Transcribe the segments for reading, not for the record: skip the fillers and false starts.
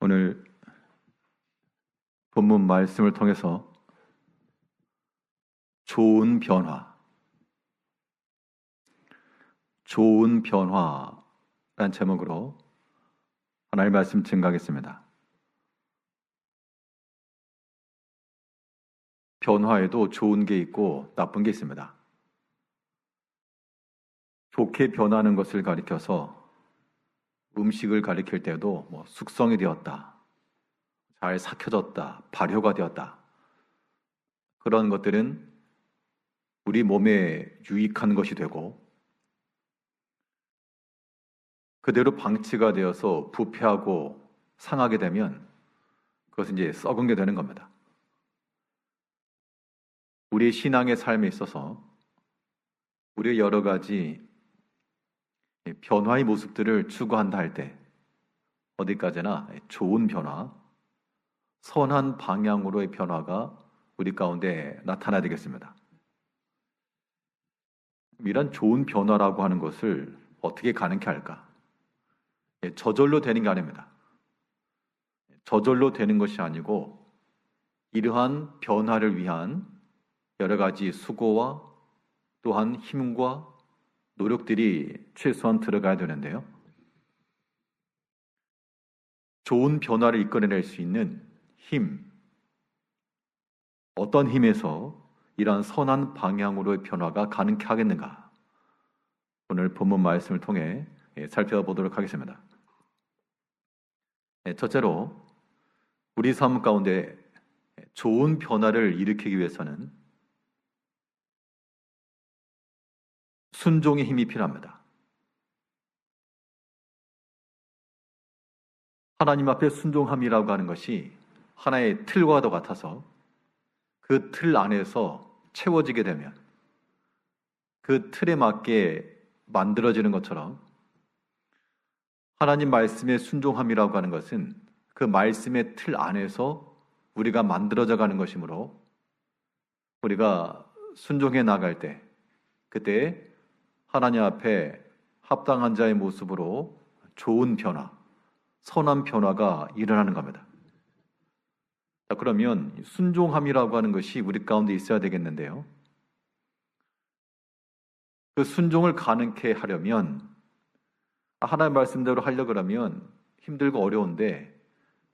오늘 본문 말씀을 통해서 좋은 변화란 제목으로 하나님의 말씀 증거하겠습니다. 변화에도 좋은 게 있고 나쁜 게 있습니다. 좋게 변하는 것을 가리켜서 음식을 가리킬 때도 숙성이 되었다, 잘 삭혀졌다, 발효가 되었다, 그런 것들은 우리 몸에 유익한 것이 되고 그대로 방치가 되어서 부패하고 상하게 되면 그것은 이제 썩은 게 되는 겁니다. 우리의 신앙의 삶에 있어서 우리의 여러 가지 변화의 모습들을 추구한다 할 때 어디까지나 좋은 변화, 선한 방향으로의 변화가 우리 가운데 나타나야 되겠습니다. 이런 좋은 변화라고 하는 것을 어떻게 가능케 할까? 저절로 되는 게 아닙니다. 저절로 되는 것이 아니고 이러한 변화를 위한 여러 가지 수고와 또한 힘과 노력들이 최소한 들어가야 되는데요. 좋은 변화를 이끌어낼 수 있는 힘, 어떤 힘에서 이러한 선한 방향으로의 변화가 가능케 하겠는가? 오늘 본문 말씀을 통해 살펴보도록 하겠습니다. 첫째로 우리 삶 가운데 좋은 변화를 일으키기 위해서는 순종의 힘이 필요합니다. 하나님 앞에 순종함이라고 하는 것이 하나의 틀과도 같아서 그 틀 안에서 채워지게 되면 그 틀에 맞게 만들어지는 것처럼 하나님 말씀에 순종함이라고 하는 것은 그 말씀의 틀 안에서 우리가 만들어져 가는 것이므로 우리가 순종해 나갈 때 그때 하나님 앞에 합당한 자의 모습으로 좋은 변화, 선한 변화가 일어나는 겁니다. 자, 그러면 순종함이라고 하는 것이 우리 가운데 있어야 되겠는데요. 그 순종을 가능케 하려면 하나님 말씀대로 하려고 그러면 힘들고 어려운데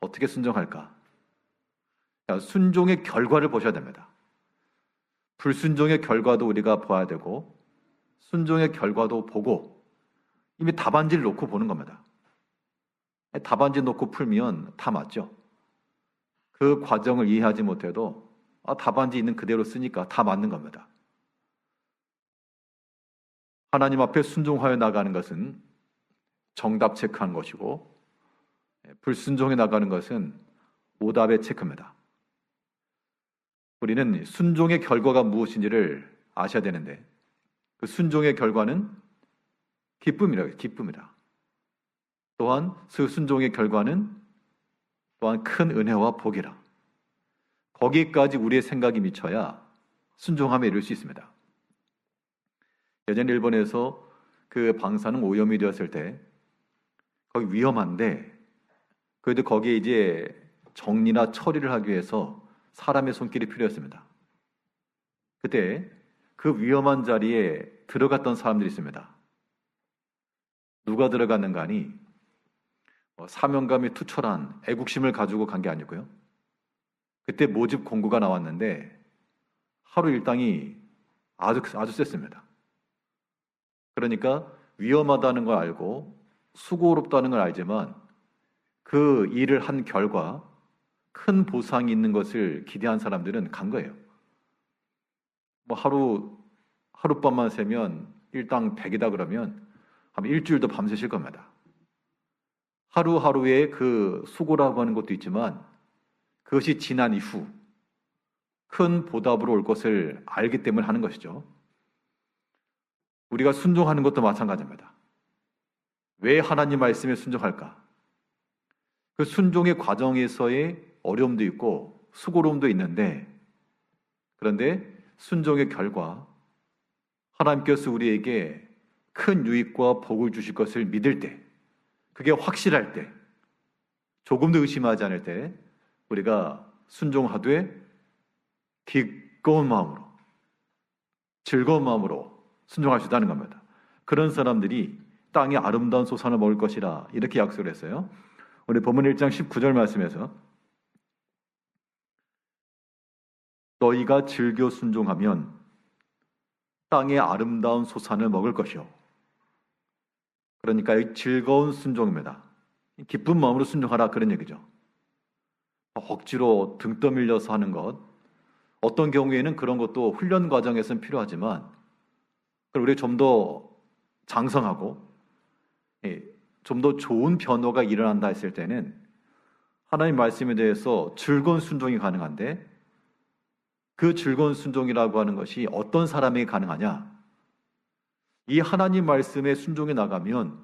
어떻게 순종할까? 순종의 결과를 보셔야 됩니다. 불순종의 결과도 우리가 봐야 되고 순종의 결과도 보고 이미 답안지를 놓고 보는 겁니다. 답안지 놓고 풀면 다 맞죠. 그 과정을 이해하지 못해도 답안지 있는 그대로 쓰니까 다 맞는 겁니다. 하나님 앞에 순종하여 나가는 것은 정답 체크한 것이고 불순종해 나가는 것은 오답의 체크입니다. 우리는 순종의 결과가 무엇인지를 아셔야 되는데 그 순종의 결과는 기쁨이다. 또한 그 순종의 결과는 또한 큰 은혜와 복이라. 거기까지 우리의 생각이 미쳐야 순종함에 이를 수 있습니다. 예전에 일본에서 그 방사능 오염이 되었을 때 거기 위험한데 그래도 거기에 이제 정리나 처리를 하기 위해서 사람의 손길이 필요했습니다. 그때 그 위험한 자리에 들어갔던 사람들이 있습니다. 누가 들어갔는가 하니 사명감이 투철한 애국심을 가지고 간 게 아니고요. 그때 모집 공고가 나왔는데 하루 일당이 아주 셌습니다. 그러니까 위험하다는 걸 알고 수고롭다는 걸 알지만 그 일을 한 결과 큰 보상이 있는 것을 기대한 사람들은 간 거예요. 하룻밤만 새면 일당 100이다 그러면 한 일주일도 밤새실 겁니다. 하루하루의 그 수고라고 하는 것도 있지만 그것이 지난 이후 큰 보답으로 올 것을 알기 때문에 하는 것이죠. 우리가 순종하는 것도 마찬가지입니다. 왜 하나님 말씀에 순종할까? 그 순종의 과정에서의 어려움도 있고 수고로움도 있는데 그런데 순종의 결과 하나님께서 우리에게 큰 유익과 복을 주실 것을 믿을 때 그게 확실할 때 조금도 의심하지 않을 때 우리가 순종하되 기꺼운 마음으로, 즐거운 마음으로 순종할 수 있다는 겁니다. 그런 사람들이 땅의 아름다운 소산을 먹을 것이라 이렇게 약속을 했어요. 우리 본문 1장 19절 말씀에서 너희가 즐겨 순종하면 땅의 아름다운 소산을 먹을 것이요. 그러니까 이 즐거운 순종입니다. 기쁜 마음으로 순종하라 그런 얘기죠. 억지로 등 떠밀려서 하는 것, 어떤 경우에는 그런 것도 훈련 과정에서는 필요하지만 우리 좀 더 장성하고 좀 더 좋은 변화가 일어난다 했을 때는 하나님 말씀에 대해서 즐거운 순종이 가능한데, 그 즐거운 순종이라고 하는 것이 어떤 사람에게 가능하냐? 이 하나님 말씀에 순종해 나가면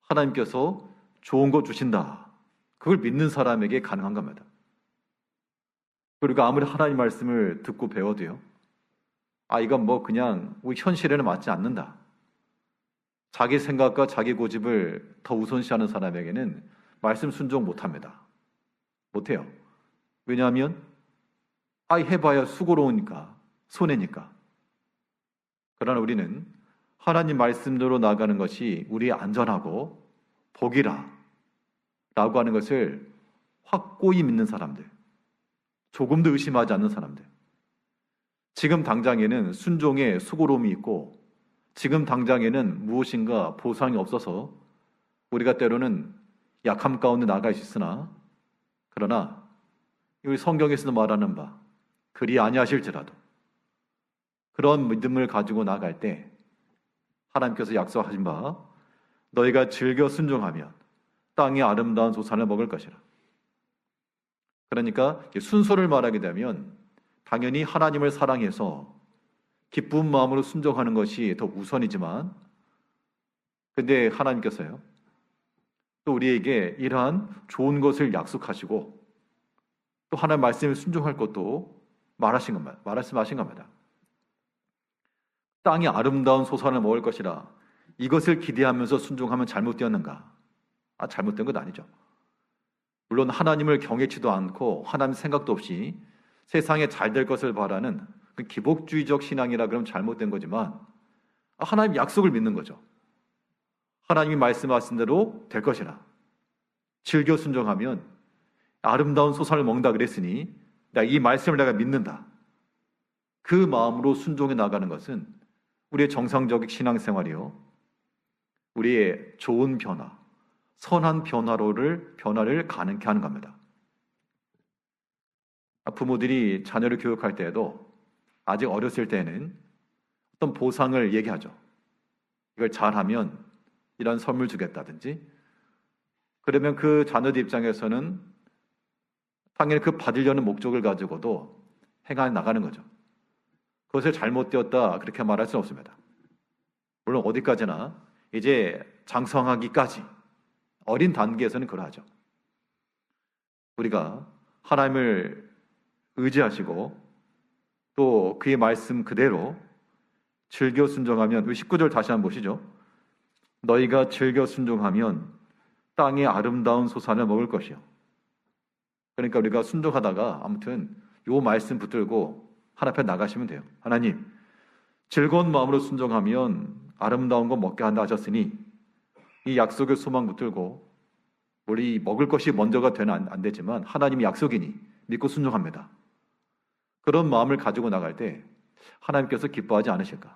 하나님께서 좋은 거 주신다, 그걸 믿는 사람에게 가능한 겁니다. 그리고 아무리 하나님 말씀을 듣고 배워도요, 이건 뭐 그냥 우리 현실에는 맞지 않는다, 자기 생각과 자기 고집을 더 우선시하는 사람에게는 말씀 순종 못합니다. 못해요. 왜냐하면 해봐야 수고로우니까, 손해니까. 그러나 우리는 하나님 말씀대로 나아가는 것이 우리의 안전하고 복이라 라고 하는 것을 확고히 믿는 사람들, 조금도 의심하지 않는 사람들, 지금 당장에는 순종에 수고로움이 있고 지금 당장에는 무엇인가 보상이 없어서 우리가 때로는 약함 가운데 나가 있으나, 그러나 우리 성경에서도 말하는 바 그리 아니하실지라도 그런 믿음을 가지고 나갈 때 하나님께서 약속하신 바 너희가 즐겨 순종하면 땅의 아름다운 소산을 먹을 것이라. 그러니까 순서를 말하게 되면 당연히 하나님을 사랑해서 기쁜 마음으로 순종하는 것이 더 우선이지만, 근데 하나님께서요 또 우리에게 이러한 좋은 것을 약속하시고 또 하나님 말씀에 순종할 것도 말씀하신 겁니다. 땅이 아름다운 소산을 먹을 것이라. 이것을 기대하면서 순종하면 잘못되었는가? 잘못된 것 아니죠. 물론 하나님을 경외치도 않고 하나님 생각도 없이 세상에 잘 될 것을 바라는 그 기복주의적 신앙이라 그러면 잘못된 거지만, 하나님 약속을 믿는 거죠. 하나님이 말씀하신 대로 될 것이라. 즐겨 순종하면 아름다운 소산을 먹는다 그랬으니 이 말씀을 내가 믿는다, 그 마음으로 순종해 나가는 것은 우리의 정상적인 신앙생활이요, 우리의 좋은 변화, 선한 변화를 가능케 하는 겁니다. 부모들이 자녀를 교육할 때에도 아직 어렸을 때는 어떤 보상을 얘기하죠. 이걸 잘하면 이런 선물 주겠다든지. 그러면 그 자녀들 입장에서는 당연히 그 받으려는 목적을 가지고도 행해 나가는 거죠. 그것을 잘못되었다 그렇게 말할 수는 없습니다. 물론 어디까지나 이제 장성하기까지 어린 단계에서는 그러하죠. 우리가 하나님을 의지하시고 또 그의 말씀 그대로 즐겨 순종하면, 19절 다시 한번 보시죠. 너희가 즐겨 순종하면 땅의 아름다운 소산을 먹을 것이요. 그러니까 우리가 순종하다가 아무튼 요 말씀 붙들고 하나님 앞에 나가시면 돼요. 하나님, 즐거운 마음으로 순종하면 아름다운 거 먹게 한다 하셨으니 이 약속의 소망 붙들고, 우리 먹을 것이 먼저가 되는 안 되지만 하나님이 약속이니 믿고 순종합니다. 그런 마음을 가지고 나갈 때 하나님께서 기뻐하지 않으실까?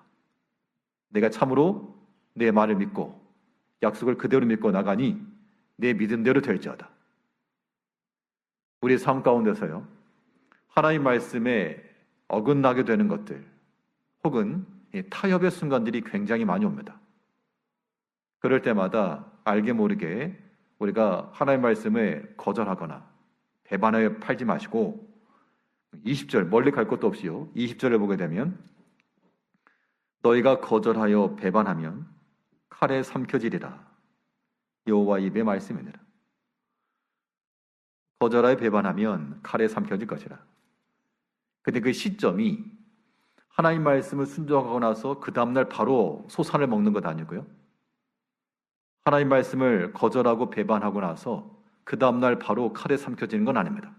내가 참으로 내 말을 믿고 약속을 그대로 믿고 나가니 내 믿음대로 될지어다. 우리 삶 가운데서요, 하나님 말씀에 어긋나게 되는 것들 혹은 타협의 순간들이 굉장히 많이 옵니다. 그럴 때마다 알게 모르게 우리가 하나님 말씀을 거절하거나 배반하여 팔지 마시고, 20절 멀리 갈 것도 없이요, 20절을 보게 되면 너희가 거절하여 배반하면 칼에 삼켜지리라. 여호와 입의 말씀이니라. 거절하여 배반하면 칼에 삼켜질 것이라. 근데 그 시점이 하나님 말씀을 순종하고 나서 그 다음날 바로 소산을 먹는 것 아니고요, 하나님 말씀을 거절하고 배반하고 나서 그 다음날 바로 칼에 삼켜지는 건 아닙니다.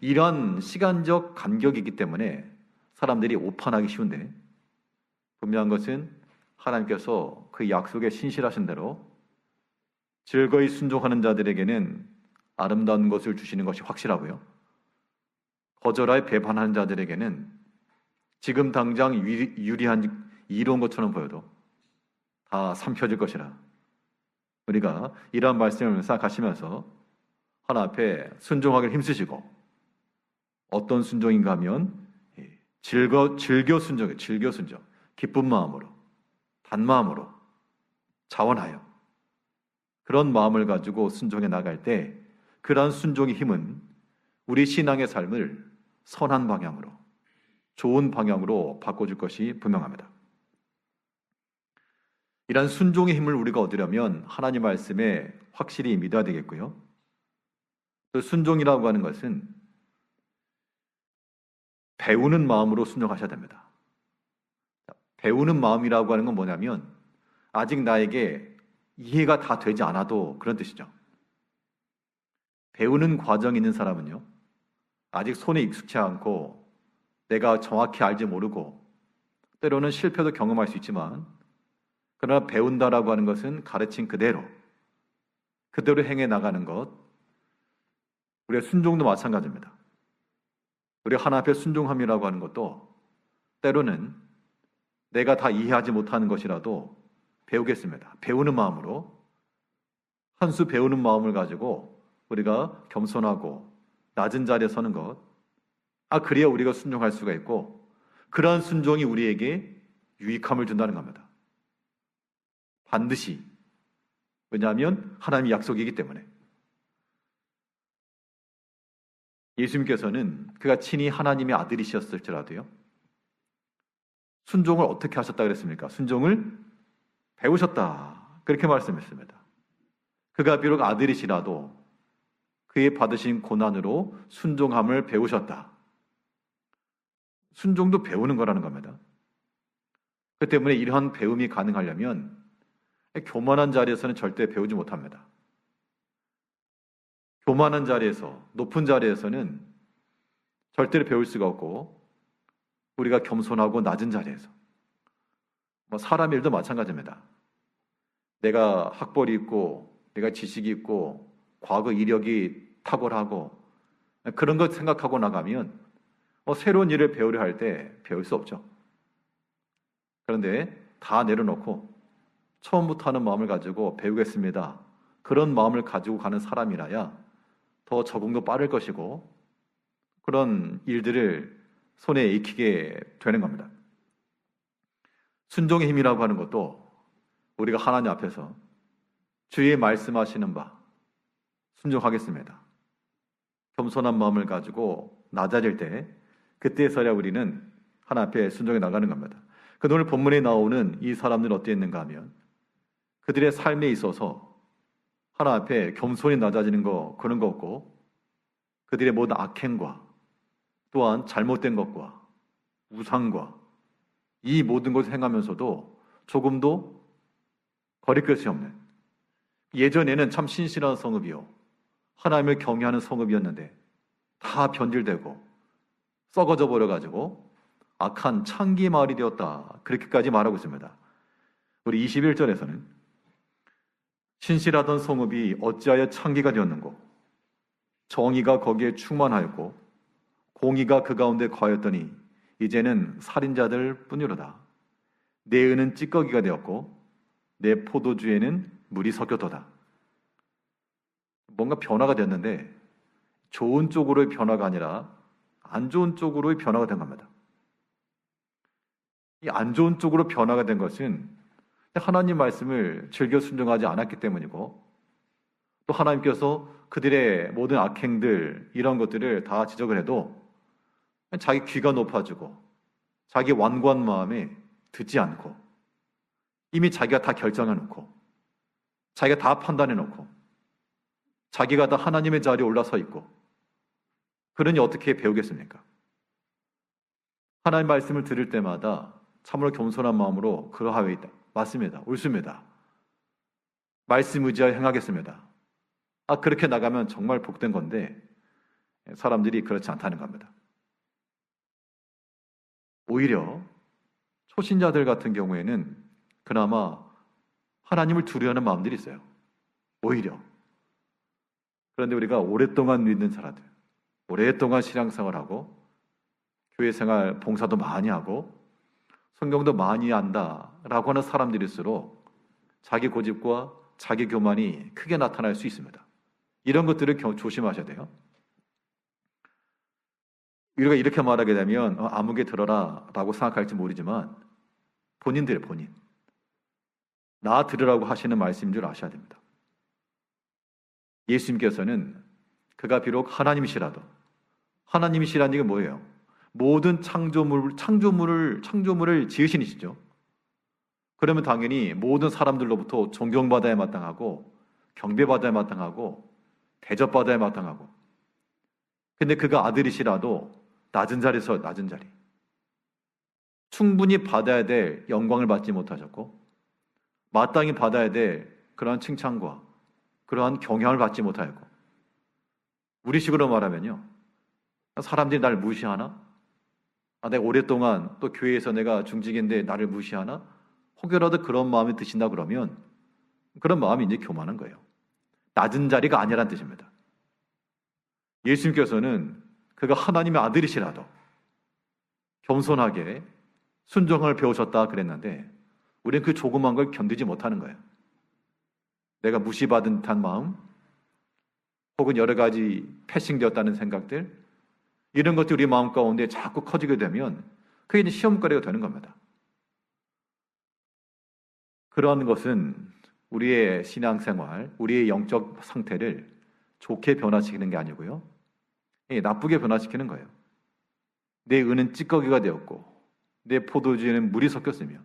이런 시간적 간격이기 때문에 사람들이 오판하기 쉬운데, 분명한 것은 하나님께서 그 약속에 신실하신 대로 즐거이 순종하는 자들에게는 아름다운 것을 주시는 것이 확실하고요, 거절하여 배반하는 자들에게는 지금 당장 유리한 이로운 것처럼 보여도 다 삼켜질 것이라, 우리가 이러한 말씀을 생각하시면서 하나님 앞에 순종하기를 힘쓰시고, 어떤 순종인가 하면 즐겨 순종이에요. 즐겨 순종, 기쁜 마음으로, 단마음으로, 자원하여 그런 마음을 가지고 순종해 나갈 때 그러한 순종의 힘은 우리 신앙의 삶을 선한 방향으로, 좋은 방향으로 바꿔줄 것이 분명합니다. 이러한 순종의 힘을 우리가 얻으려면 하나님 말씀에 확실히 믿어야 되겠고요, 또 순종이라고 하는 것은 배우는 마음으로 순종하셔야 됩니다. 배우는 마음이라고 하는 건 뭐냐면 아직 나에게 이해가 다 되지 않아도 그런 뜻이죠. 배우는 과정이 있는 사람은요, 아직 손에 익숙치 않고 내가 정확히 알지 모르고 때로는 실패도 경험할 수 있지만, 그러나 배운다라고 하는 것은 가르친 그대로 행해 나가는 것, 우리의 순종도 마찬가지입니다. 우리 하나님 앞에 순종함이라고 하는 것도 때로는 내가 다 이해하지 못하는 것이라도 배우겠습니다. 배우는 마음으로, 한 수 배우는 마음을 가지고 우리가 겸손하고 낮은 자리에 서는 것, 그래야 우리가 순종할 수가 있고, 그러한 순종이 우리에게 유익함을 준다는 겁니다. 반드시. 왜냐하면 하나님의 약속이기 때문에. 예수님께서는 그가 친히 하나님의 아들이셨을지라도요, 순종을 어떻게 하셨다 그랬습니까? 순종을 배우셨다, 그렇게 말씀했습니다. 그가 비록 아들이시라도 그의 받으신 고난으로 순종함을 배우셨다. 순종도 배우는 거라는 겁니다. 그 때문에 이러한 배움이 가능하려면 교만한 자리에서는 절대 배우지 못합니다. 교만한 자리에서, 높은 자리에서는 절대로 배울 수가 없고, 우리가 겸손하고 낮은 자리에서, 사람 일도 마찬가지입니다. 내가 학벌이 있고 내가 지식이 있고 과거 이력이 탁월하고 그런 것 생각하고 나가면 새로운 일을 배우려 할 때 배울 수 없죠. 그런데 다 내려놓고 처음부터 하는 마음을 가지고 배우겠습니다, 그런 마음을 가지고 가는 사람이라야 더 적응도 빠를 것이고, 그런 일들을 손에 익히게 되는 겁니다. 순종의 힘이라고 하는 것도 우리가 하나님 앞에서 주의 말씀하시는 바 순종하겠습니다, 겸손한 마음을 가지고 낮아질 때, 그때서야 우리는 하나님 앞에 순종해 나가는 겁니다. 그 오늘 본문에 나오는 이 사람들은 어땠는가 하면 그들의 삶에 있어서 하나님 앞에 겸손히 낮아지는 거, 그런 거 없고, 그들의 모든 악행과 또한 잘못된 것과 우상과 이 모든 것을 행하면서도 조금도 거릴 것이 없는, 예전에는 참 신실한 성읍이요, 하나님을 경외하는 성읍이었는데 다 변질되고 썩어져 버려가지고 악한 창기 마을이 되었다, 그렇게까지 말하고 있습니다. 우리 21절에서는 신실하던 성읍이 어찌하여 창기가 되었는고, 정의가 거기에 충만하였고 공의가 그 가운데 거하였더니 이제는 살인자들 뿐이로다. 내 은은 찌꺼기가 되었고 내 포도주에는 물이 섞였도다. 뭔가 변화가 됐는데 좋은 쪽으로의 변화가 아니라 안 좋은 쪽으로의 변화가 된 겁니다. 이 안 좋은 쪽으로 변화가 된 것은 하나님 말씀을 즐겨 순종하지 않았기 때문이고, 또 하나님께서 그들의 모든 악행들, 이런 것들을 다 지적을 해도 자기 귀가 높아지고 자기 완고한 마음에 듣지 않고, 이미 자기가 다 결정해놓고 자기가 다 판단해놓고 자기가 다 하나님의 자리에 올라서 있고, 그러니 어떻게 배우겠습니까? 하나님 말씀을 들을 때마다 참으로 겸손한 마음으로 그러하여이다, 맞습니다, 옳습니다, 말씀 의지하여 행하겠습니다, 그렇게 나가면 정말 복된 건데 사람들이 그렇지 않다는 겁니다. 오히려 초신자들 같은 경우에는 그나마 하나님을 두려워하는 마음들이 있어요. 오히려. 그런데 우리가 오랫동안 믿는 사람들, 오랫동안 신앙생활하고 교회생활 봉사도 많이 하고 성경도 많이 안다라고 하는 사람들일수록 자기 고집과 자기 교만이 크게 나타날 수 있습니다. 이런 것들을 조심하셔야 돼요. 우리가 이렇게 말하게 되면 아무개 들어라 라고 생각할지 모르지만 본인 나 들으라고 하시는 말씀인 줄 아셔야 됩니다. 예수님께서는 그가 비록 하나님이시라는 게 뭐예요? 모든 창조물을 지으신이시죠. 그러면 당연히 모든 사람들로부터 존경받아야 마땅하고 경배받아야 마땅하고 대접받아야 마땅하고, 근데 그가 아들이시라도 낮은 자리 충분히 받아야 될 영광을 받지 못하셨고 마땅히 받아야 될 그러한 칭찬과 그러한 경향을 받지 못하였고, 우리식으로 말하면요, 사람들이 나를 무시하나? 내가 오랫동안 또 교회에서 내가 중직인데 나를 무시하나? 혹여라도 그런 마음이 드신다 그러면 그런 마음이 이제 교만한 거예요. 낮은 자리가 아니라는 뜻입니다. 예수님께서는 그가 하나님의 아들이시라도 겸손하게 순종을 배우셨다 그랬는데 우리는 그 조그만 걸 견디지 못하는 거예요. 내가 무시받은 듯한 마음, 혹은 여러 가지 패싱되었다는 생각들, 이런 것들이 우리 마음 가운데 자꾸 커지게 되면 그게 이제 시험거리가 되는 겁니다. 그러한 것은 우리의 신앙생활, 우리의 영적 상태를 좋게 변화시키는 게 아니고요, 나쁘게 변화시키는 거예요. 내 은은 찌꺼기가 되었고 내 포도주에는 물이 섞였으며,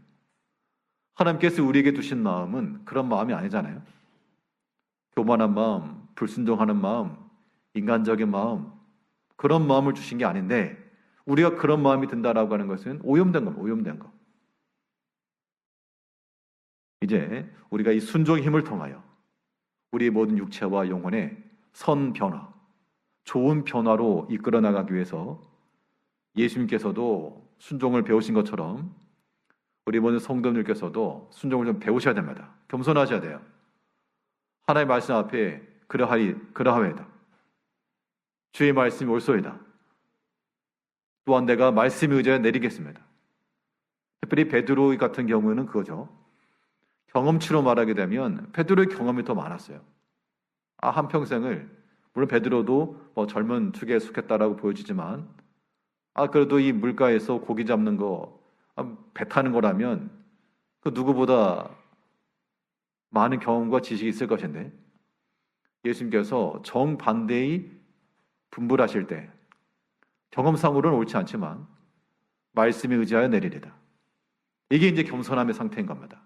하나님께서 우리에게 두신 마음은 그런 마음이 아니잖아요. 교만한 마음, 불순종하는 마음, 인간적인 마음, 그런 마음을 주신 게 아닌데 우리가 그런 마음이 든다라고 하는 것은 오염된 겁니다. 오염된 거. 이제 우리가 이 순종의 힘을 통하여 우리의 모든 육체와 영혼의 선 변화, 좋은 변화로 이끌어 나가기 위해서 예수님께서도 순종을 배우신 것처럼 우리 모든 성도님들께서도 순종을 좀 배우셔야 됩니다. 겸손하셔야 돼요. 하나님의 말씀 앞에 그러하이다. 주의 말씀이 옳소이다. 또한 내가 말씀에 의지하여 내리겠습니다. 특별히 베드로 같은 경우는 그거죠. 경험치로 말하게 되면 베드로의 경험이 더 많았어요. 한평생을, 물론 베드로도 젊은 축에 속했다라고 보여지지만 그래도 이 물가에서 고기 잡는 거, 배 타는 거라면 그 누구보다 많은 경험과 지식이 있을 것인데 예수님께서 정반대의 분불하실 때 경험상으로는 옳지 않지만 말씀에 의지하여 내리리다. 이게 이제 겸손함의 상태인 겁니다.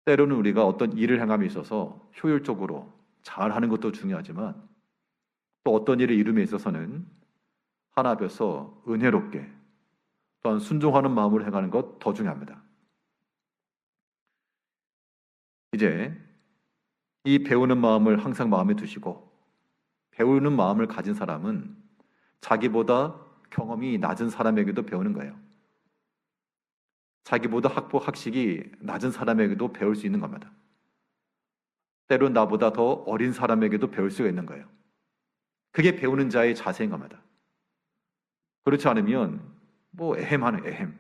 때로는 우리가 어떤 일을 행함에 있어서 효율적으로 잘하는 것도 중요하지만 또 어떤 일을 이룸에 있어서는 하나 앞에서 은혜롭게 또한 순종하는 마음으로 행하는 것 더 중요합니다. 이제 이 배우는 마음을 항상 마음에 두시고, 배우는 마음을 가진 사람은 자기보다 경험이 낮은 사람에게도 배우는 거예요. 자기보다 학식이 낮은 사람에게도 배울 수 있는 겁니다. 때론 나보다 더 어린 사람에게도 배울 수가 있는 거예요. 그게 배우는 자의 자세인 겁니다. 그렇지 않으면 애헴하는 애헴.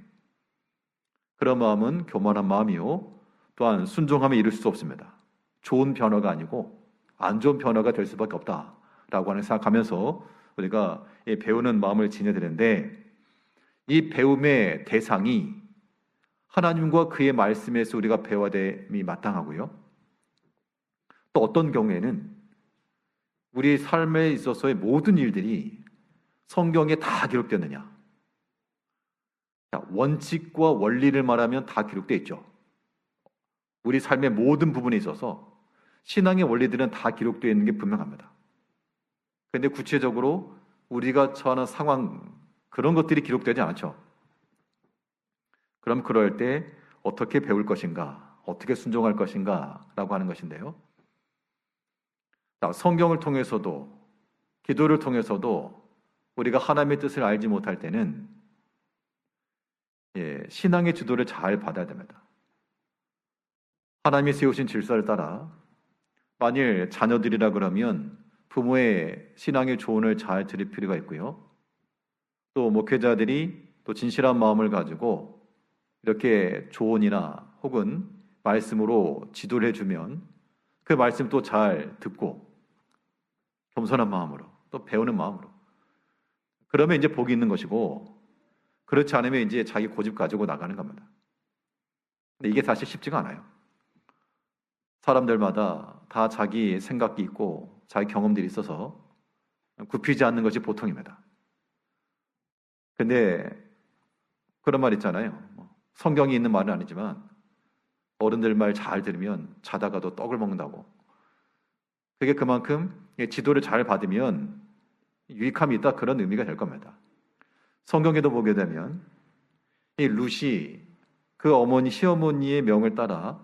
그런 마음은 교만한 마음이요, 또한 순종함에 이를 수 없습니다. 좋은 변화가 아니고 안 좋은 변화가 될 수밖에 없다라고 하는 생각하면서 우리가 배우는 마음을 지녀야 되는데, 이 배움의 대상이 하나님과 그의 말씀에서 우리가 배워야 됨이 마땅하고요, 또 어떤 경우에는 우리 삶에 있어서의 모든 일들이 성경에 다 기록되느냐, 원칙과 원리를 말하면 다 기록되어 있죠. 우리 삶의 모든 부분에 있어서 신앙의 원리들은 다 기록되어 있는 게 분명합니다. 그런데 구체적으로 우리가 처하는 상황, 그런 것들이 기록되지 않죠. 그럼 그럴 때 어떻게 배울 것인가, 어떻게 순종할 것인가 라고 하는 것인데요, 자, 성경을 통해서도 기도를 통해서도 우리가 하나님의 뜻을 알지 못할 때는 신앙의 지도를 잘 받아야 됩니다. 하나님이 세우신 질서를 따라 만일 자녀들이라 그러면 부모의 신앙의 조언을 잘 들을 필요가 있고요. 또 목회자들이 또 진실한 마음을 가지고 이렇게 조언이나 혹은 말씀으로 지도를 해주면 그 말씀 또 잘 듣고 겸손한 마음으로 또 배우는 마음으로 그러면 이제 복이 있는 것이고 그렇지 않으면 이제 자기 고집 가지고 나가는 겁니다. 근데 이게 사실 쉽지가 않아요. 사람들마다 다 자기 생각이 있고 자기 경험들이 있어서 굽히지 않는 것이 보통입니다. 근데 그런 말 있잖아요. 성경이 있는 말은 아니지만 어른들 말 잘 들으면 자다가도 떡을 먹는다고. 그게 그만큼 지도를 잘 받으면 유익함이 있다 그런 의미가 될 겁니다. 성경에도 보게 되면 이 룻이 그 어머니 시어머니의 명을 따라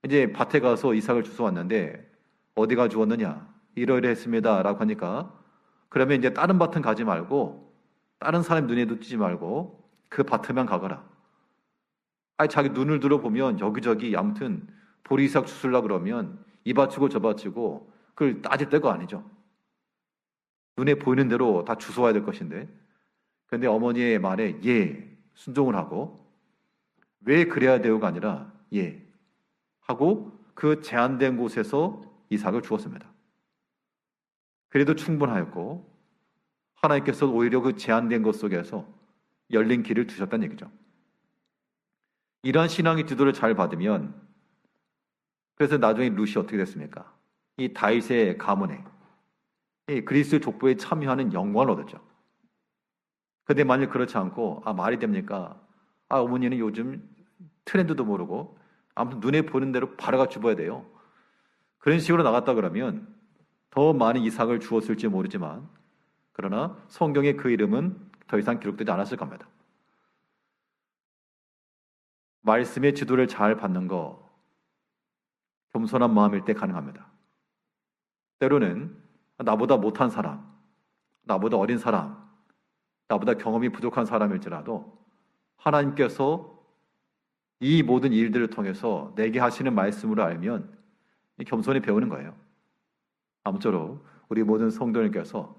이제 밭에 가서 이삭을 주워왔는데 어디가 주웠느냐? 이러이러 했습니다 라고 하니까 그러면 이제 다른 밭은 가지 말고 다른 사람 눈에도 띄지 말고 그 밭에만 가거라. 아니 자기 눈을 들어보면 여기저기 아무튼 보리이삭 주술라 그러면 이 밭이고 저 밭이고 그걸 따질 때가 아니죠. 눈에 보이는 대로 다 주워와야 될 것인데 그런데 어머니의 말에 순종을 하고 왜 그래야 돼요가 아니라 하고 그 제한된 곳에서 이삭을 주었습니다. 그래도 충분하였고 하나님께서 오히려 그 제한된 것 속에서 열린 길을 두셨다는 얘기죠. 이러한 신앙의 지도를 잘 받으면 그래서 나중에 룻이 어떻게 됐습니까? 이 다윗의 가문에 이 그리스도의 족보에 참여하는 영광을 얻었죠. 근데 만약 그렇지 않고 말이 됩니까? 어머니는 요즘 트렌드도 모르고 아무튼 눈에 보이는 대로 바라가 죽어야 돼요. 그런 식으로 나갔다 그러면 더 많은 이삭을 주었을지 모르지만 그러나 성경에 그 이름은 더 이상 기록되지 않았을 겁니다. 말씀의 지도를 잘 받는 거 겸손한 마음일 때 가능합니다. 때로는 나보다 못한 사람, 나보다 어린 사람, 나보다 경험이 부족한 사람일지라도 하나님께서 이 모든 일들을 통해서 내게 하시는 말씀으로 알면 겸손히 배우는 거예요. 아무쪼록 우리 모든 성도님께서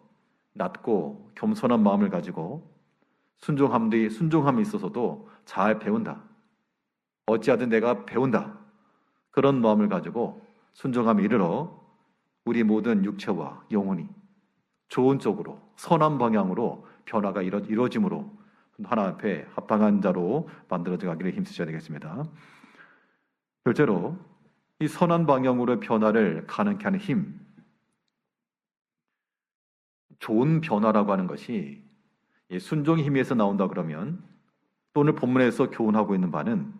낮고 겸손한 마음을 가지고 순종함이 있어서도 잘 배운다. 어찌하든 내가 배운다. 그런 마음을 가지고 순종함에 이르러 우리 모든 육체와 영혼이 좋은 쪽으로 선한 방향으로 변화가 이루어짐으로 하나님 앞에 합당한 자로 만들어져 가기를 힘쓰셔야 되겠습니다. 둘째로 이 선한 방향으로 변화를 가능케 하는 힘, 좋은 변화라고 하는 것이 순종의 힘에서 나온다 그러면 또 오늘 본문에서 교훈하고 있는 바는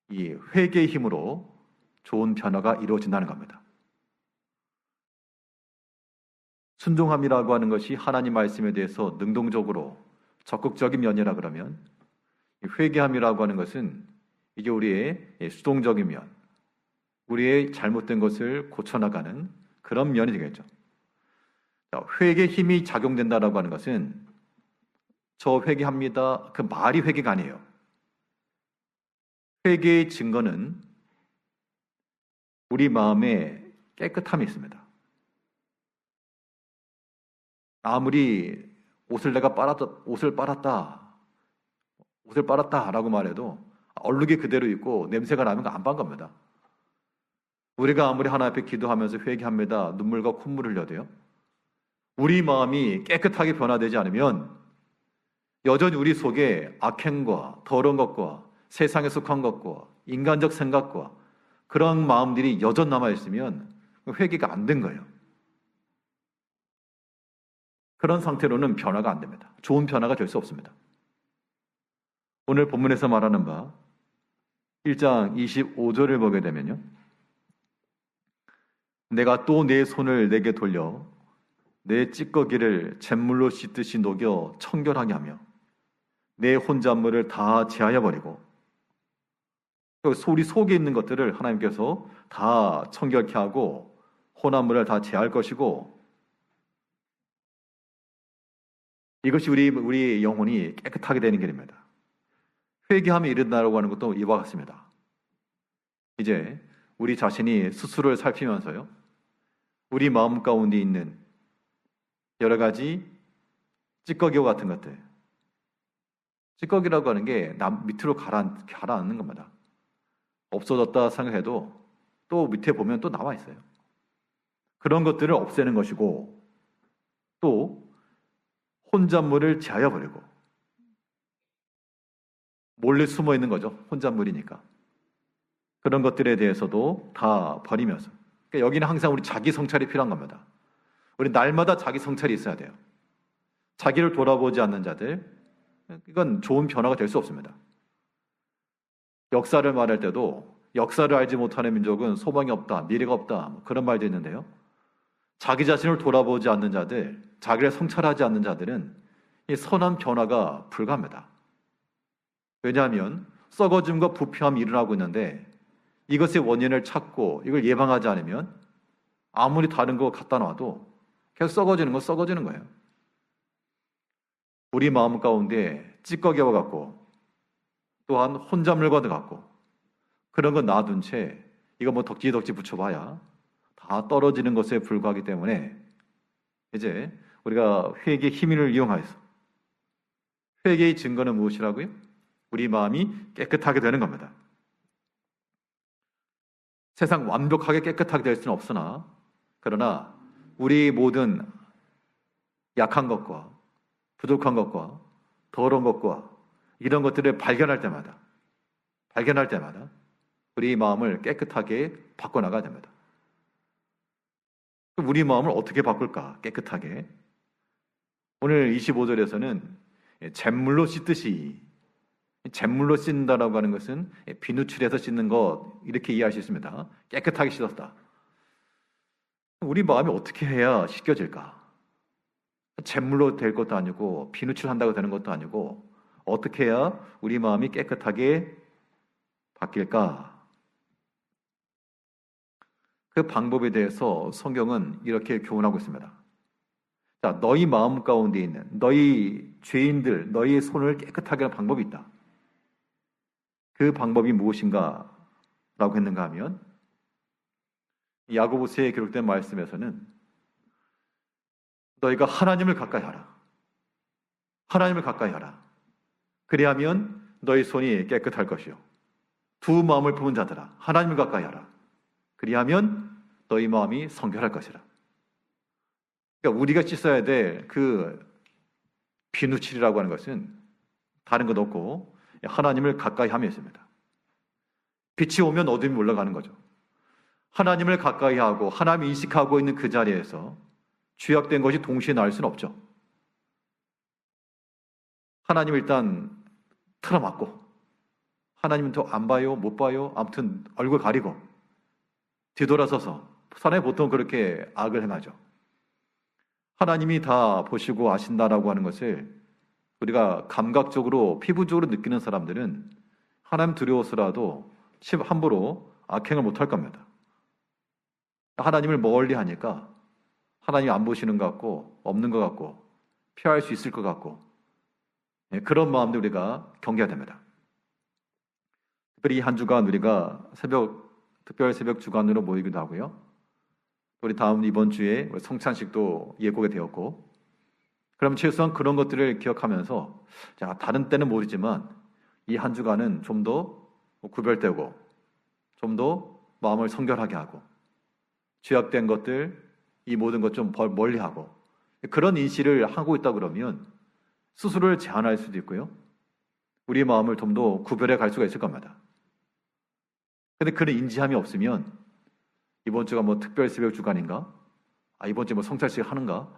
이 회개의 힘으로 좋은 변화가 이루어진다는 겁니다. 순종함이라고 하는 것이 하나님 말씀에 대해서 능동적으로 적극적인 면이라 그러면 회개함이라고 하는 것은 이게 우리의 수동적인 면, 우리의 잘못된 것을 고쳐나가는 그런 면이 되겠죠. 회개의 힘이 작용된다라고 하는 것은 저 회개합니다. 그 말이 회개가 아니에요. 회개의 증거는 우리 마음에 깨끗함이 있습니다. 아무리 옷을 빨았다라고 말해도 얼룩이 그대로 있고 냄새가 나면 안 빤 겁니다. 우리가 아무리 하나님 앞에 기도하면서 회개합니다. 눈물과 콧물을 흘려도요. 우리 마음이 깨끗하게 변화되지 않으면 여전히 우리 속에 악행과 더러운 것과 세상에 속한 것과 인간적 생각과 그런 마음들이 여전 남아있으면 회개가 안 된 거예요. 그런 상태로는 변화가 안 됩니다. 좋은 변화가 될 수 없습니다. 오늘 본문에서 말하는 바 1장 25절을 보게 되면요. 내가 또 내 손을 내게 돌려 내 찌꺼기를 잿물로 씻듯이 녹여 청결하게 하며 내 혼잣물을 다 제하여 버리고 우리 속에 있는 것들을 하나님께서 다 청결케 하고 혼합물을 다 제할 것이고, 이것이 우리 영혼이 깨끗하게 되는 길입니다. 회개함이 이른다라고 하는 것도 이와 같습니다. 이제 우리 자신이 스스로를 살피면서요, 우리 마음 가운데 있는 여러 가지 찌꺼기와 같은 것들, 찌꺼기라고 하는 게 남 밑으로 가라앉는 겁니다. 없어졌다 생각해도 또 밑에 보면 또 남아 있어요. 그런 것들을 없애는 것이고, 또 혼잣물을 제하여 버리고, 몰래 숨어 있는 거죠. 혼잣물이니까. 그런 것들에 대해서도 다 버리면서, 그러니까 여기는 항상 우리 자기 성찰이 필요한 겁니다. 우리 날마다 자기 성찰이 있어야 돼요. 자기를 돌아보지 않는 자들, 이건 좋은 변화가 될 수 없습니다. 역사를 말할 때도 역사를 알지 못하는 민족은 소망이 없다, 미래가 없다, 그런 말도 있는데요. 자기 자신을 돌아보지 않는 자들, 자기를 성찰하지 않는 자들은 이 선한 변화가 불가합니다. 왜냐하면 썩어짐과 부패함이 일어나고 있는데, 이것의 원인을 찾고 이걸 예방하지 않으면 아무리 다른 거 갖다 놔도 계속 썩어지는 건 썩어지는 거예요. 우리 마음 가운데 찌꺼기와 같고, 또한 혼잣물과도 같고, 그런 건 놔둔 채 이거 뭐 덕지덕지 붙여봐야 다 떨어지는 것에 불과하기 때문에, 이제 우리가 회개의 힘을 이용하여서, 회개의 증거는 무엇이라고요? 우리 마음이 깨끗하게 되는 겁니다. 세상 완벽하게 깨끗하게 될 수는 없으나, 그러나 우리 모든 약한 것과 부족한 것과 더러운 것과 이런 것들을 발견할 때마다 우리 마음을 깨끗하게 바꿔나가야 됩니다. 우리 마음을 어떻게 바꿀까? 깨끗하게. 오늘 25절에서는 잿물로 씻듯이, 잿물로 씻는다라고 하는 것은 비누칠해서 씻는 것, 이렇게 이해할 수 있습니다. 깨끗하게 씻었다. 우리 마음이 어떻게 해야 씻겨질까? 잿물로 될 것도 아니고 비누칠 한다고 되는 것도 아니고, 어떻게 해야 우리 마음이 깨끗하게 바뀔까? 그 방법에 대해서 성경은 이렇게 교훈하고 있습니다. 자, 너희 마음 가운데 있는 너희 죄인들, 너희의 손을 깨끗하게 하는 방법이 있다. 그 방법이 무엇인가? 라고 했는가 하면, 야고보서에 기록된 말씀에서는 너희가 하나님을 가까이 하라. 하나님을 가까이 하라. 그리하면 너희 손이 깨끗할 것이요. 두 마음을 품은 자들아, 하나님을 가까이 하라. 그리하면 너희 마음이 성결할 것이라. 그러니까 우리가 씻어야 될 그 비누칠이라고 하는 것은 다른 것 없고 하나님을 가까이 함이 있습니다. 빛이 오면 어둠이 올라가는 거죠. 하나님을 가까이 하고 하나님 인식하고 있는 그 자리에서 죄악된 것이 동시에 나올 수는 없죠. 하나님을 일단 틀어막고, 하나님은 또 안 봐요, 못 봐요, 아무튼 얼굴 가리고 뒤돌아서서, 사람이 보통 그렇게 악을 행하죠. 하나님이 다 보시고 아신다라고 하는 것을 우리가 감각적으로, 피부적으로 느끼는 사람들은 하나님 두려워서라도 함부로 악행을 못할 겁니다. 하나님을 멀리 하니까 하나님이 안 보시는 것 같고, 없는 것 같고, 피할 수 있을 것 같고, 그런 마음도 우리가 경계해야 됩니다. 특별히 이 한 주간 우리가 특별 새벽 주간으로 모이기도 하고요. 우리 이번 주에 성찬식도 예고가 되었고, 그럼 최소한 그런 것들을 기억하면서, 자, 다른 때는 모르지만 이 한 주간은 좀 더 구별되고, 좀 더 마음을 성결하게 하고, 죄악된 것들, 이 모든 것 좀 멀리하고, 그런 인식을 하고 있다 그러면 스스로를 제한할 수도 있고요, 우리 마음을 좀 더 구별해 갈 수가 있을 겁니다. 근데 그런 인지함이 없으면 이번 주가 뭐 특별 새벽 주간인가? 이번 주에 뭐 성찰식 하는가?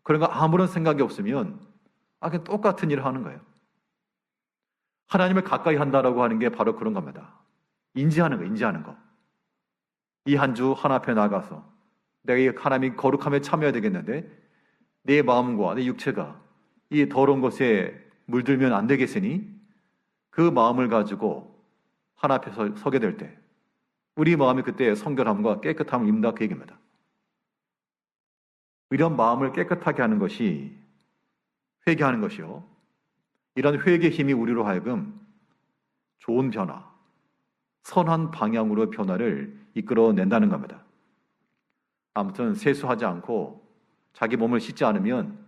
그런 거 아무런 생각이 없으면 그냥 똑같은 일을 하는 거예요. 하나님을 가까이 한다라고 하는 게 바로 그런 겁니다. 인지하는 거. 이 한 주 하나 앞에 나가서 내가 이 하나님이 거룩함에 참여해야 되겠는데, 내 마음과 내 육체가 이 더러운 것에 물들면 안 되겠으니 그 마음을 가지고 하나 앞에 서게 될 때 우리 마음이 그때 성결함과 깨끗함을 입는다, 그 얘기입니다. 이런 마음을 깨끗하게 하는 것이 회개하는 것이요. 이런 회개의 힘이 우리로 하여금 좋은 변화, 선한 방향으로 변화를 이끌어낸다는 겁니다. 아무튼 세수하지 않고 자기 몸을 씻지 않으면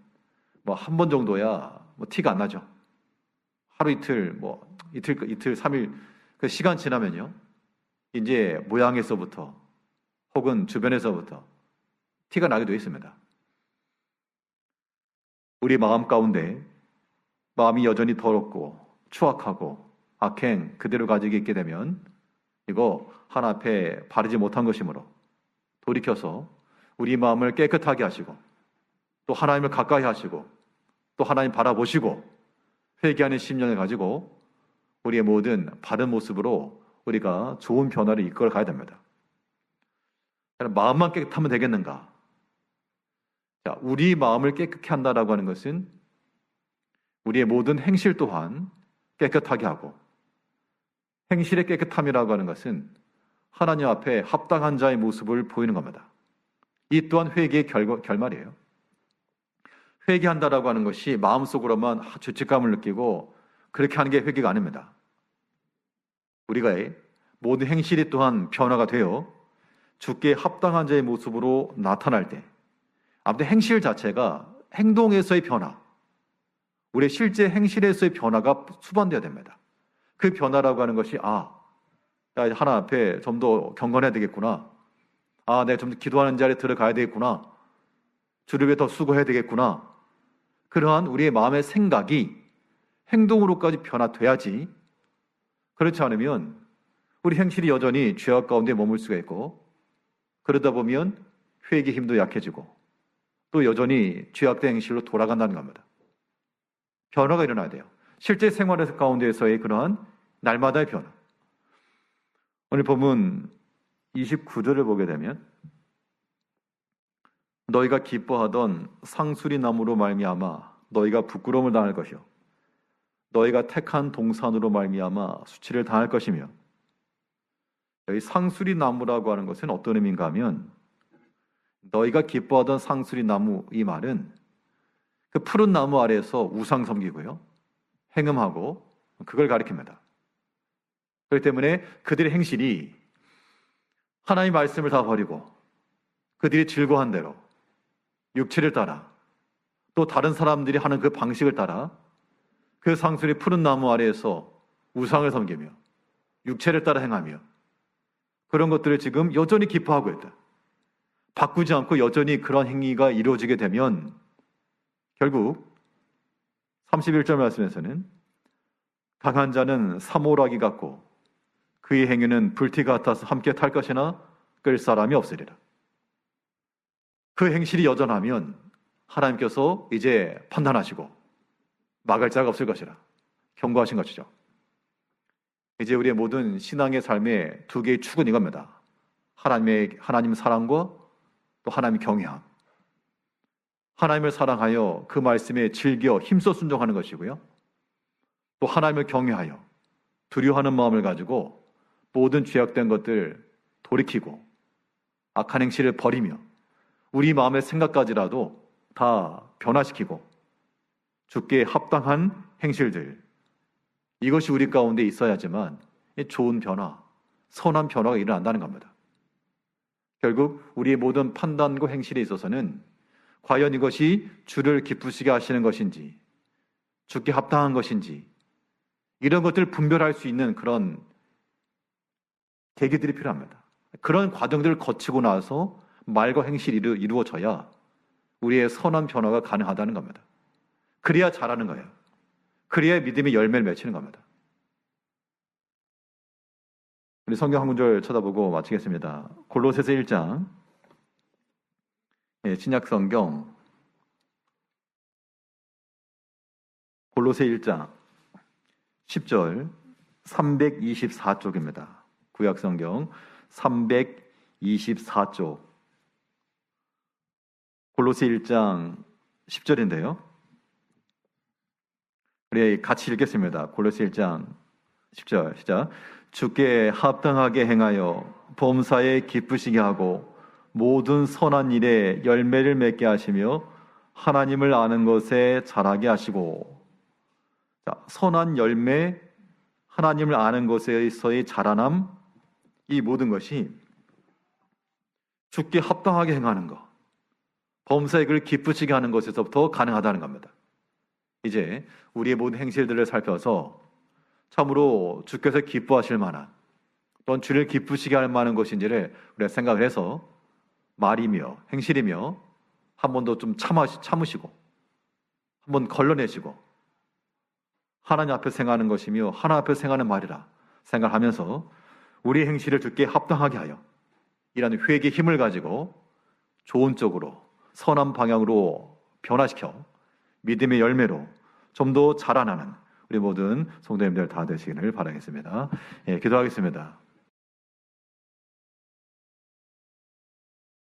뭐 한 번 정도야 뭐 티가 안 나죠. 하루 이틀, 이틀, 3일 그 시간 지나면요. 이제 모양에서부터 혹은 주변에서부터 티가 나게 되어 있습니다. 우리 마음 가운데 마음이 여전히 더럽고 추악하고 악행 그대로 가지고 있게 되면 이거 하나 앞에 바르지 못한 것이므로 돌이켜서 우리 마음을 깨끗하게 하시고 또 하나님을 가까이 하시고 또 하나님 바라보시고 회개하는 심령을 가지고 우리의 모든 바른 모습으로 우리가 좋은 변화를 이끌어 가야 됩니다. 마음만 깨끗하면 되겠는가? 자, 우리 마음을 깨끗게 한다라고 하는 것은 우리의 모든 행실 또한 깨끗하게 하고, 행실의 깨끗함이라고 하는 것은 하나님 앞에 합당한 자의 모습을 보이는 겁니다. 이 또한 회개의 결말이에요. 회개한다라고 하는 것이 마음속으로만 죄책감을 느끼고 그렇게 하는 게 회개가 아닙니다. 우리가 모든 행실이 또한 변화가 되어 주께 합당한 자의 모습으로 나타날 때, 아무튼 행실 자체가 행동에서의 변화, 우리의 실제 행실에서의 변화가 수반되어야 됩니다. 그 변화라고 하는 것이 하나 앞에 좀 더 경건해야 되겠구나. 내가 좀 더 기도하는 자리에 들어가야 되겠구나. 주를 위해 더 수고해야 되겠구나. 그러한 우리의 마음의 생각이 행동으로까지 변화돼야지. 그렇지 않으면 우리 행실이 여전히 죄악 가운데 머물 수가 있고, 그러다 보면 회개 힘도 약해지고 또 여전히 죄악된 행실로 돌아간다는 겁니다. 변화가 일어나야 돼요. 실제 생활 가운데에서의 그러한 날마다의 변화. 오늘 본문 29절을 보게 되면 너희가 기뻐하던 상수리 나무로 말미암아 너희가 부끄러움을 당할 것이요 너희가 택한 동산으로 말미암아 수치를 당할 것이며. 여기 상수리 나무라고 하는 것은 어떤 의미인가 하면, 너희가 기뻐하던 상수리 나무, 이 말은 그 푸른 나무 아래에서 우상 섬기고요 행음하고 그걸 가리킵니다. 그렇기 때문에 그들의 행실이 하나님의 말씀을 다 버리고 그들이 즐거워한 대로 육체를 따라 또 다른 사람들이 하는 그 방식을 따라 그 상수리 푸른 나무 아래에서 우상을 섬기며 육체를 따라 행하며 그런 것들을 지금 여전히 기뻐하고 있다. 바꾸지 않고 여전히 그런 행위가 이루어지게 되면 결국 31절 말씀에서는 강한 자는 사모라기 같고 그의 행위는 불티 같아서 함께 탈 것이나 끌 사람이 없으리라. 그 행실이 여전하면 하나님께서 이제 판단하시고 막을 자가 없을 것이라 경고하신 것이죠. 이제 우리의 모든 신앙의 삶의 두 개의 축은 이겁니다. 하나님 사랑과 또 하나님의 경외함. 하나님을 사랑하여 그 말씀에 즐겨 힘써 순종하는 것이고요. 또 하나님을 경외하여 두려워하는 마음을 가지고 모든 죄악된 것들 돌이키고 악한 행실을 버리며 우리 마음의 생각까지라도 다 변화시키고 주께 합당한 행실들, 이것이 우리 가운데 있어야지만 좋은 변화, 선한 변화가 일어난다는 겁니다. 결국 우리의 모든 판단과 행실에 있어서는 과연 이것이 주를 기쁘시게 하시는 것인지, 주께 합당한 것인지, 이런 것들을 분별할 수 있는 그런 계기들이 필요합니다. 그런 과정들을 거치고 나서 말과 행실이 이루어져야 우리의 선한 변화가 가능하다는 겁니다. 그래야 잘하는 거예요. 그래야 믿음의 열매를 맺히는 겁니다. 우리 성경 한 구절 쳐다보고 마치겠습니다. 골로새서 1장, 신약 성경 골로새 1장 10절 324쪽입니다. 구약 성경 324쪽 골로새 1장 10절인데요. 우리 같이 읽겠습니다. 골로새 1장 10절 시작. 주께 합당하게 행하여 범사에 기쁘시게 하고 모든 선한 일에 열매를 맺게 하시며 하나님을 아는 것에 자라게 하시고. 자, 선한 열매, 하나님을 아는 것에서의 자라남, 이 모든 것이 주께 합당하게 행하는 것, 범사의 그를 기쁘시게 하는 것에서부터 가능하다는 겁니다. 이제 우리의 모든 행실들을 살펴서 참으로 주께서 기뻐하실 만한, 또는 주를 기쁘시게 할 만한 것인지를 우리가 생각을 해서 말이며 행실이며 한 번 더 좀 참으시고 한 번 걸러내시고 하나님 앞에 생각하는 것이며 하나님 앞에 생각하는 말이라 생각하면서 우리의 행실을 주께 합당하게 하여 이라는 회개의 힘을 가지고 좋은 쪽으로 선한 방향으로 변화시켜 믿음의 열매로 좀 더 자라나는 우리 모든 성도님들 다 되시기를 바라겠습니다. 기도하겠습니다.